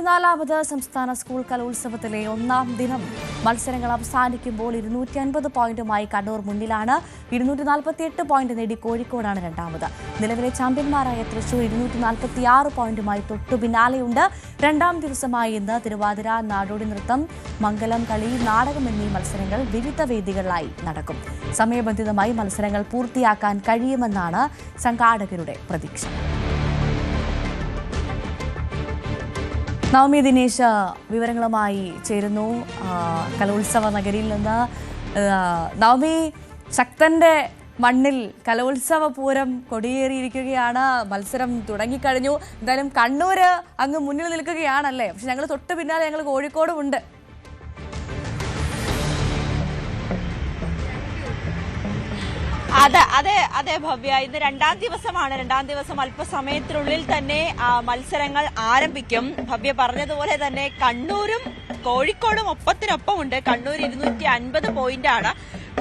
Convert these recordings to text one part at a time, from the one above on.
14ാമത് സംസ്ഥാന സ്കൂൾ കലോത്സവത്തിലെ ഒന്നാം ദിനം മത്സരങ്ങൾ അവസാനിക്കുമ്പോൾ 250 പോയിന്റുമായി കണ്ണൂർ മുന്നിലാണ്. 248 പോയിന്റ് നേടി കോഴിക്കോടാണ് രണ്ടാമത്. നിലവിലെ ചാമ്പ്യന്മാരായ തൃശൂർ 246 പോയിന്റുമായി തൊട്ടു പിന്നാലെയുണ്ട്. രണ്ടാം ദിവസമായി ഇന്ന് തിരുവാതിര, നാടോടി നൃത്തം, മംഗലം കളി, നാടകം എന്നീ മത്സരങ്ങൾ വിവിധ വേദികളിലായി നടക്കും. സമയബന്ധിതമായി മത്സരങ്ങൾ പൂർത്തിയാക്കാൻ കഴിയുമെന്നാണ് സംഘാടകരുടെ പ്രതീക്ഷ. നവമി ദിനേശ് വിവരങ്ങളുമായി ചേരുന്നു കലോത്സവ നഗരിയിൽ നിന്ന്. നവമി, ശക്തന്റെ മണ്ണിൽ കലോത്സവ പൂരം കൊടിയേറിയിരിക്കുകയാണ്. മത്സരം തുടങ്ങിക്കഴിഞ്ഞു. എന്തായാലും കണ്ണൂര് അങ്ങ് മുന്നിൽ നിൽക്കുകയാണല്ലേ? പക്ഷെ ഞങ്ങൾ തൊട്ട് പിന്നാലെ ഞങ്ങൾ കോഴിക്കോടും ഉണ്ട്. അതെ ഭവ്യ, ഇന്ന് രണ്ടാം ദിവസമാണ്. രണ്ടാം ദിവസം അല്പസമയത്തിനുള്ളിൽ തന്നെ മത്സരങ്ങൾ ആരംഭിക്കും. ഭവ്യ പറഞ്ഞതുപോലെ തന്നെ കണ്ണൂരും കോഴിക്കോടും ഒപ്പത്തിനൊപ്പമുണ്ട്. കണ്ണൂർ 250 പോയിന്റാണ്,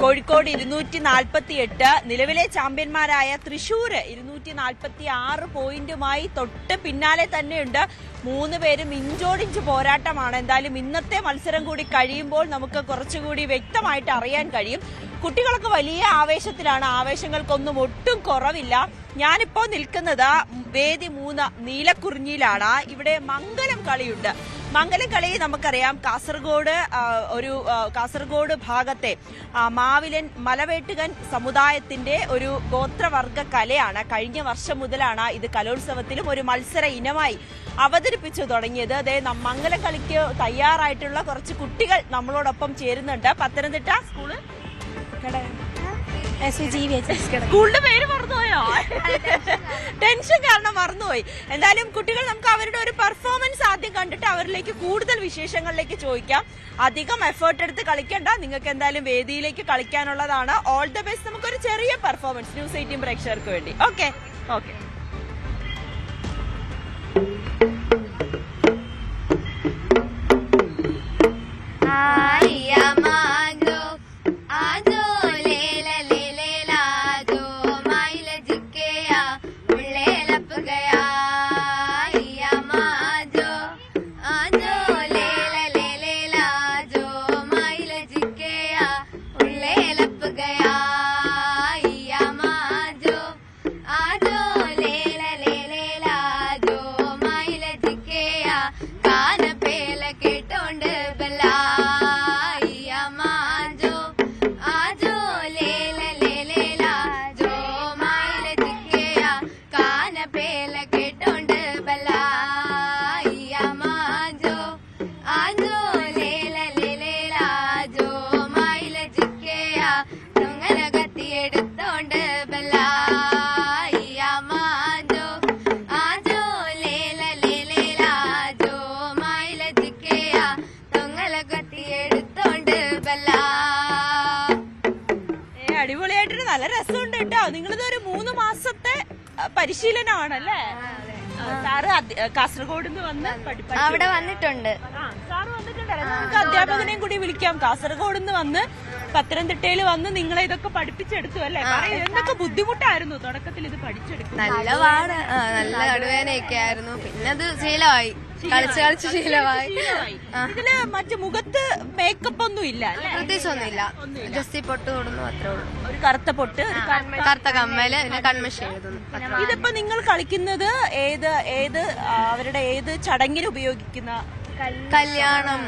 കോഴിക്കോട് 248. നിലവിലെ ചാമ്പ്യന്മാരായ തൃശൂർ 246 പോയിന്റുമായി തൊട്ട് പിന്നാലെ തന്നെയുണ്ട്. 3 പേരും ഇഞ്ചോടിഞ്ച് പോരാട്ടമാണ്. എന്തായാലും ഇന്നത്തെ മത്സരം കൂടി കഴിയുമ്പോൾ നമുക്ക് കുറച്ചുകൂടി വ്യക്തമായിട്ട് അറിയാൻ കഴിയും. കുട്ടികളൊക്കെ വലിയ ആവേശത്തിലാണ്. ആവേശങ്ങൾക്കൊന്നും ഒട്ടും കുറവില്ല. ഞാനിപ്പോ നിൽക്കുന്നത് വേദി 3 നീലക്കുറിഞ്ഞിയിലാണ്. ഇവിടെ മംഗലം കളിയുണ്ട്. മംഗലം കളി നമുക്കറിയാം, കാസർഗോഡ് ഭാഗത്തെ മാവിലൻ മലവേട്ടുകൻ സമുദായത്തിന്റെ ഒരു ഗോത്രവർഗ കലയാണ്. കഴിഞ്ഞ വർഷം മുതലാണ് ഇത് കലോത്സവത്തിലും ഒരു മത്സര ഇനമായി അവതരിപ്പിച്ചു തുടങ്ങിയത്. അതേ മംഗലം കളിക്ക് തയ്യാറായിട്ടുള്ള കുറച്ച് കുട്ടികൾ നമ്മളോടൊപ്പം ചേരുന്നുണ്ട്. പത്തനംതിട്ട സ്കൂള് സ്കൂളിന്റെ പേര് മറന്നുപോയോ? ടെൻഷൻ കാരണം മറന്നുപോയി. എന്തായാലും കുട്ടികൾ, നമുക്ക് അവരുടെ ഒരു പെർഫോമൻസ് ആദ്യം കണ്ടിട്ട് അവരിലേക്ക് കൂടുതൽ വിശേഷങ്ങളിലേക്ക് ചോദിക്കാം. അധികം എഫേർട്ട് എടുത്ത് കളിക്കണ്ട, നിങ്ങൾക്ക് എന്തായാലും വേദിയിലേക്ക് കളിക്കാനുള്ളതാണ്. All the best. നമുക്കൊരു ചെറിയ പെർഫോമൻസ് ന്യൂസ് 18 പ്രേക്ഷകർക്ക് വേണ്ടി. ഓക്കെ. അടിപൊളിയായിട്ടൊരു നല്ല രസമുണ്ട് കേട്ടോ. നിങ്ങളിത് ഒരു 3 മാസത്തെ പരിശീലനമാണല്ലേ? സാറ് കാസർഗോഡ് നിന്ന് വന്ന് അവിടെ വന്നിട്ടുണ്ട്. സാറ് വന്നിട്ടുണ്ടല്ലോ. നമുക്ക് അധ്യാപകനെയും കൂടി വിളിക്കാം. കാസർഗോഡ് നിന്ന് വന്ന് പത്തനംതിട്ടയിൽ വന്ന് നിങ്ങളെ ഇതൊക്കെ പഠിപ്പിച്ചെടുത്തു അല്ലേ? എന്തൊക്കെ ബുദ്ധിമുട്ടായിരുന്നു തുടക്കത്തിൽ ഇത് പഠിച്ചെടുക്കും? നല്ല നടുവേനയൊക്കെ ആയിരുന്നു. പിന്നെ അത് ശീലമായി, കളിച്ച് ശീലമായി. ഇതില് മറ്റു മുഖത്ത് മേക്കപ്പ് ഒന്നും ഇല്ല, പ്രത്യേകിച്ച് ഒന്നുമില്ല. ജസ്റ്റ് പൊട്ട് തൊടുന്നു, അത്രേ ഉള്ളൂ. ഒരു കറുത്ത പൊട്ട്, കറുത്ത കമ്മല്, പിന്നെ കൺമഷി എഴുതുന്നു. ഇതിപ്പോ നിങ്ങൾ കളിക്കുന്നത് അവരുടെ ഏത് ചടങ്ങിന് ഉപയോഗിക്കുന്ന? കല്യാണം.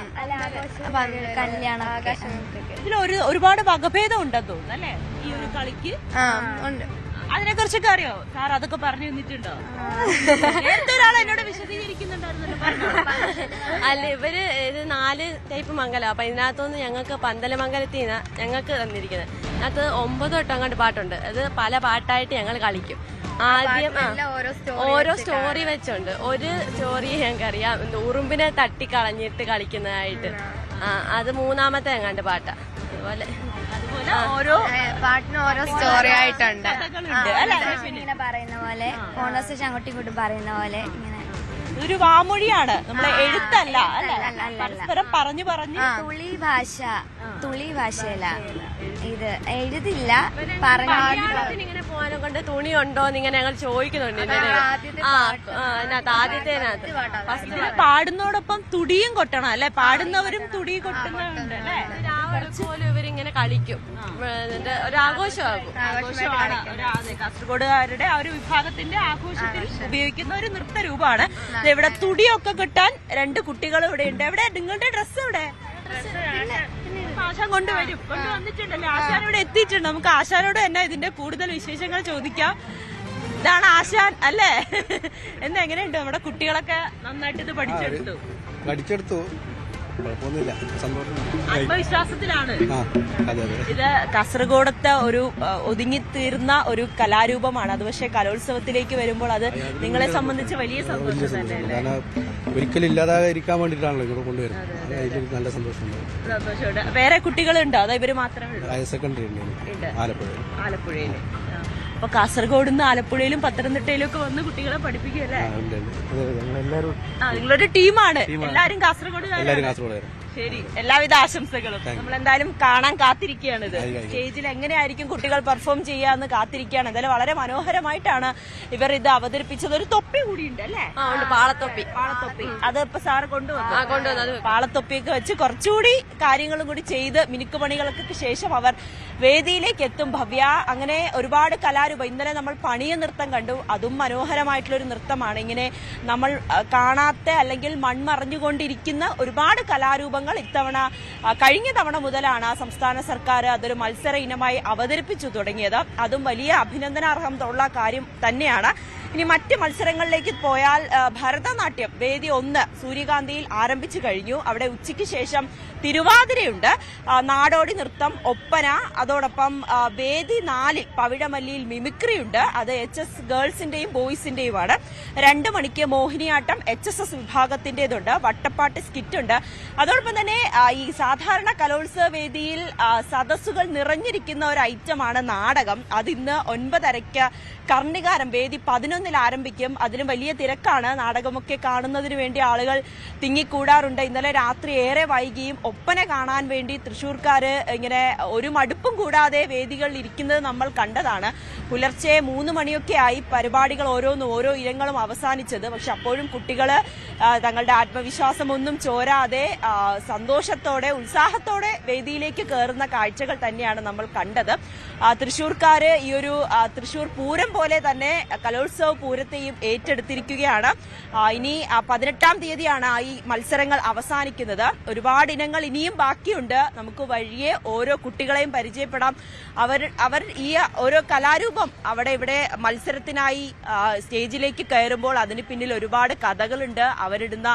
ഇതിൽ ഒരുപാട് വകഭേദം ഉണ്ടെന്ന് തോന്നുന്നു അല്ലേ ഈ ഒരു കളിക്ക്? ഉണ്ട്. അതിനെ കുറിച്ചൊക്കെ അറിയോ? സാർ അതൊക്കെ പറഞ്ഞു തന്നിട്ടുണ്ടോ? നേരത്തെ ഒരാൾ എന്നോട് വിശദീകരിക്കുന്നുണ്ടായിരുന്നല്ലോ. അല്ല, ഇവര് 4 ടൈപ്പ് മംഗലം. അപ്പൊ ഇതിനകത്തുനിന്ന് ഞങ്ങൾക്ക് പന്തലമംഗലത്തിൽ നിന്നാ ഞങ്ങൾക്ക് തന്നിരിക്കുന്നത്. അതിനകത്ത് 9 തൊട്ട് അങ്ങോട്ട് പാട്ടുണ്ട്. അത് പല പാട്ടായിട്ട് ഞങ്ങൾ കളിക്കും. ആദ്യം ഓരോ സ്റ്റോറി വെച്ചുണ്ട്. ഒരു സ്റ്റോറി ഞങ്ങൾക്കറിയാം, ഉറുമ്പിനെ തട്ടിക്കളഞ്ഞിട്ട് കളിക്കുന്നതായിട്ട്. അത് 3ാമത്തെ എങ്ങാണ്ട് പാട്ടാ. അതുപോലെ ഓരോ പാട്ടിനും ഓരോ സ്റ്റോറി ആയിട്ടുണ്ട്. ഇങ്ങനെ പറയുന്ന പോലെ കോൺവെർസേഷൻ അങ്ങോട്ടും ഇങ്ങോട്ടും പറയുന്ന പോലെ ഇങ്ങനെ ഇതൊരു വാമൊഴിയാണ്, നമ്മളെ എഴുത്തല്ല അല്ലെ, പരസ്പരം പറഞ്ഞു പറഞ്ഞ് തുളി ഭാഷയല്ല ഇത്, എഴുതില്ല പറഞ്ഞു. ഇങ്ങനെ പോകാനെ കൊണ്ട് തുണി ഉണ്ടോന്ന് ഇങ്ങനെ ഞങ്ങൾ ചോദിക്കുന്നുണ്ട്. ഫസ്റ്റ് പാടുന്നതോടൊപ്പം തുടിയും കൊട്ടണം അല്ലെ, പാടുന്നവരും തുടി കൊട്ടുന്നുണ്ട് അല്ലെ. പോലും ഇവരിങ്ങനെ കളിക്കും, ഒരു ആഘോഷമാകും. കാസർഗോഡുകാരുടെ ആ ഒരു വിഭാഗത്തിന്റെ ആഘോഷത്തിൽ ഉപയോഗിക്കുന്ന ഒരു നൃത്തരൂപമാണ്. ഇവിടെ തുടിയൊക്കെ കിട്ടാൻ 2 കുട്ടികൾ ഇവിടെ ഉണ്ട്. എവിടെ നിങ്ങളുടെ ഡ്രസ്സ്? എവിടെ ആശാൻ കൊണ്ടുവന്നിട്ടുണ്ടല്ലേ? ആശാൻ ഇവിടെ എത്തിയിട്ടുണ്ട്. നമുക്ക് ആശാനോട് തന്നെ ഇതിന്റെ കൂടുതൽ വിശേഷങ്ങൾ ചോദിക്കാം. ഇതാണ് ആശാൻ അല്ലേ? എന്താ എങ്ങനെയുണ്ട്? നമ്മുടെ കുട്ടികളൊക്കെ നന്നായിട്ട് ഇത് പഠിച്ചെടുത്തു. കുഴപ്പമൊന്നുമില്ല, സന്തോഷം, ആത്മവിശ്വാസത്തിലാണ്. ഇത് കാസർഗോഡത്തെ ഒരു ഒതുങ്ങിത്തീർന്ന ഒരു കലാരൂപമാണ്. അത് പക്ഷേ കലോത്സവത്തിലേക്ക് വരുമ്പോൾ അത് നിങ്ങളെ സംബന്ധിച്ച് വലിയ സന്തോഷം തന്നെയല്ലേ? ഒരിക്കലും ഇല്ലാതായിരിക്കാൻ വേണ്ടിയിട്ടാണല്ലോ ഇവിടെ കൊണ്ടുവരുന്നത്. അതിൽ നല്ല സന്തോഷമുണ്ട്. വേറെ കുട്ടികളുണ്ടോ? അതോ ഇവര് മാത്രമേ ഉള്ളൂ? ഹയർ സെക്കൻഡറി ഉണ്ട് ആലപ്പുഴയില്. അപ്പൊ കാസർഗോഡ് നിന്ന് ആലപ്പുഴയിലും പത്തനംതിട്ടയിലും ഒക്കെ വന്ന് കുട്ടികളെ പഠിപ്പിക്കുകയല്ലേ? നിങ്ങളൊരു ടീമാണ്, എല്ലാരും കാസർഗോഡ്. ശരി, എല്ലാവിധ ആശംസകളും. നമ്മൾ എന്തായാലും കാണാൻ കാത്തിരിക്കുകയാണ്. ഇത് സ്റ്റേജിൽ എങ്ങനെയായിരിക്കും കുട്ടികൾ പെർഫോം ചെയ്യാന്ന് കാത്തിരിക്കുകയാണ്. എന്തായാലും വളരെ മനോഹരമായിട്ടാണ് ഇവർ ഇത് അവതരിപ്പിച്ചത്. ഒരു തൊപ്പി കൂടിയുണ്ട് അല്ലേ? പാളത്തൊപ്പി. അത് ഇപ്പൊ സാറ് കൊണ്ടുവന്നത്. പാളത്തൊപ്പിയൊക്കെ വെച്ച് കുറച്ചുകൂടി കാര്യങ്ങളും കൂടി ചെയ്ത് മിനുക്കുപണികൾക്ക് ശേഷം അവർ വേദിയിലേക്ക് എത്തും. ഭവ്യ, അങ്ങനെ ഒരുപാട് കലാരൂപം. ഇന്നലെ നമ്മൾ പണിയ നൃത്തം കണ്ടു, അതും മനോഹരമായിട്ടുള്ളൊരു നൃത്തമാണ്. ഇങ്ങനെ നമ്മൾ കാണാത്ത അല്ലെങ്കിൽ മൺമറഞ്ഞുകൊണ്ടിരിക്കുന്ന ഒരുപാട് കലാരൂപങ്ങൾ ഇത്തവണ, കഴിഞ്ഞ തവണ മുതലാണ് സംസ്ഥാന സർക്കാർ അതൊരു മത്സര ഇനമായി അവതരിപ്പിച്ചു തുടങ്ങിയത്. അതും വലിയ അഭിനന്ദനാർഹമുള്ള കാര്യം തന്നെയാണ്. ഇനി മറ്റ് മത്സരങ്ങളിലേക്ക് പോയാൽ ഭരതനാട്യം വേദി 1 സൂര്യകാന്തിയിൽ ആരംഭിച്ചു കഴിഞ്ഞു. അവിടെ ഉച്ചയ്ക്ക് ശേഷം തിരുവാതിരയുണ്ട്, നാടോടി നൃത്തം, ഒപ്പന, അതോടൊപ്പം വേദി 4 പവിഴമല്ലിയിൽ മിമിക്രിയുണ്ട്. അത് HS ഗേൾസിന്റെയും ബോയ്സിന്റെയുമാണ്. 2 മണിക്ക് മോഹിനിയാട്ടം HSS വിഭാഗത്തിന്റേതുണ്ട്. വട്ടപ്പാട്ട് സ്കിറ്റുണ്ട്. അതോടൊപ്പം തന്നെ ഈ സാധാരണ കലോത്സവ വേദിയിൽ സദസ്സുകൾ നിറഞ്ഞിരിക്കുന്ന ഒരു ഐറ്റമാണ് നാടകം. അത് ഇന്ന് 9:30 കർണികാരം വേദി 11 ആരംഭിക്കും. അതിലും വലിയ തിരക്കാണ്. നാടകമൊക്കെ കാണുന്നതിന് വേണ്ടി ആളുകൾ തിങ്ങിക്കൂടാറുണ്ട്. ഇന്നലെ രാത്രി ഏറെ വൈകിയും ഒപ്പന കാണാൻ വേണ്ടി തൃശ്ശൂർക്കാര് ഇങ്ങനെ ഒരു മടുപ്പും കൂടാതെ വേദികളിൽ ഇരിക്കുന്നത് നമ്മൾ കണ്ടതാണ്. പുലർച്ചെ 3 മണിയൊക്കെ ആയി പരിപാടികൾ ഓരോ ഇനങ്ങളും അവസാനിച്ചത്. പക്ഷെ അപ്പോഴും കുട്ടികൾ തങ്ങളുടെ ആത്മവിശ്വാസമൊന്നും ചോരാതെ സന്തോഷത്തോടെ ഉത്സാഹത്തോടെ വേദിയിലേക്ക് കയറുന്ന കാഴ്ചകൾ തന്നെയാണ് നമ്മൾ കണ്ടത്. തൃശ്ശൂർക്കാര് ഈ ഒരു തൃശ്ശൂർ പൂരം പോലെ തന്നെ കലോത്സവ പൂരത്തെയും ഏറ്റെടുത്തിരിക്കുകയാണ്. ഇനി 18-ാം തീയതിയാണ് ഈ മത്സരങ്ങൾ അവസാനിക്കുന്നത്. ഒരുപാട് ഇനങ്ങൾ ഇനിയും ബാക്കിയുണ്ട്. നമുക്ക് വഴിയെ ഓരോ കുട്ടികളെയും പരിചയപ്പെടാം. അവർ ഈ ഓരോ കലാരൂപം അവിടെ ഇവിടെ മത്സരത്തിനായി സ്റ്റേജിലേക്ക് കയറുമ്പോൾ അതിന് പിന്നിൽ ഒരുപാട് കഥകളുണ്ട്. അവരിടുന്ന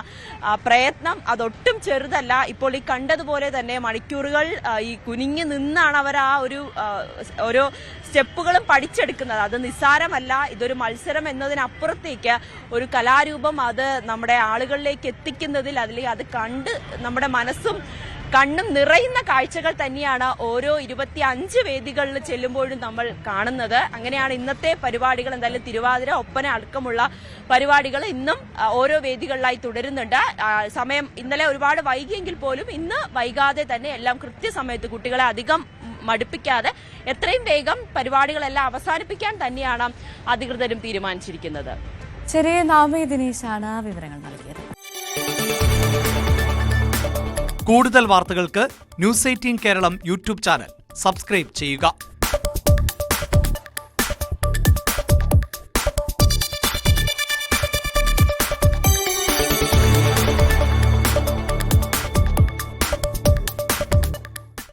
പ്രയത്നം അതൊട്ടും ചെറുതല്ല. ഇപ്പോൾ ഈ കണ്ടതുപോലെ തന്നെ മണിക്കൂറുകൾ ഈ കുനിഞ്ഞു നിന്നാണ് അവർ ആ ഓരോ സ്റ്റെപ്പുകളും പഠിച്ചെടുക്കുന്നത്. അത് നിസ്സാരമല്ല. ഇതൊരു മത്സരം എന്നതിനപ്പുറത്തേക്ക് ഒരു കലാരൂപം അത് നമ്മുടെ ആളുകളിലേക്ക് എത്തിക്കുന്നതിൽ അത് കണ്ട് നമ്മുടെ മനസ്സും കണ്ണും നിറയുന്ന കാഴ്ചകൾ തന്നെയാണ് ഓരോ 25 വേദികളിൽ ചെല്ലുമ്പോഴും നമ്മൾ കാണുന്നത്. അങ്ങനെയാണ് ഇന്നത്തെ പരിപാടികൾ. എന്തായാലും തിരുവാതിര, ഒപ്പന അടക്കമുള്ള പരിപാടികൾ ഇന്നും ഓരോ വേദികളിലായി തുടരുന്നുണ്ട്. സമയം ഇന്നലെ ഒരുപാട് വൈകിയെങ്കിൽ പോലും ഇന്ന് വൈകാതെ തന്നെ എല്ലാം കൃത്യസമയത്ത് കുട്ടികളെ അധികം മടുപ്പിക്കാതെ എത്രയും വേഗം പരിപാടികളെല്ലാം അവസാനിപ്പിക്കാൻ തന്നെയാണ് അധികൃതരും തീരുമാനിച്ചിരിക്കുന്നത്. ചെറിയ നാമേ ദിനേശാണ് വിവരങ്ങൾ നൽകിയത്. കൂടുതൽ വാർത്തകൾക്ക് news 18 Keralam YouTube channel subscribe ചെയ്യുക.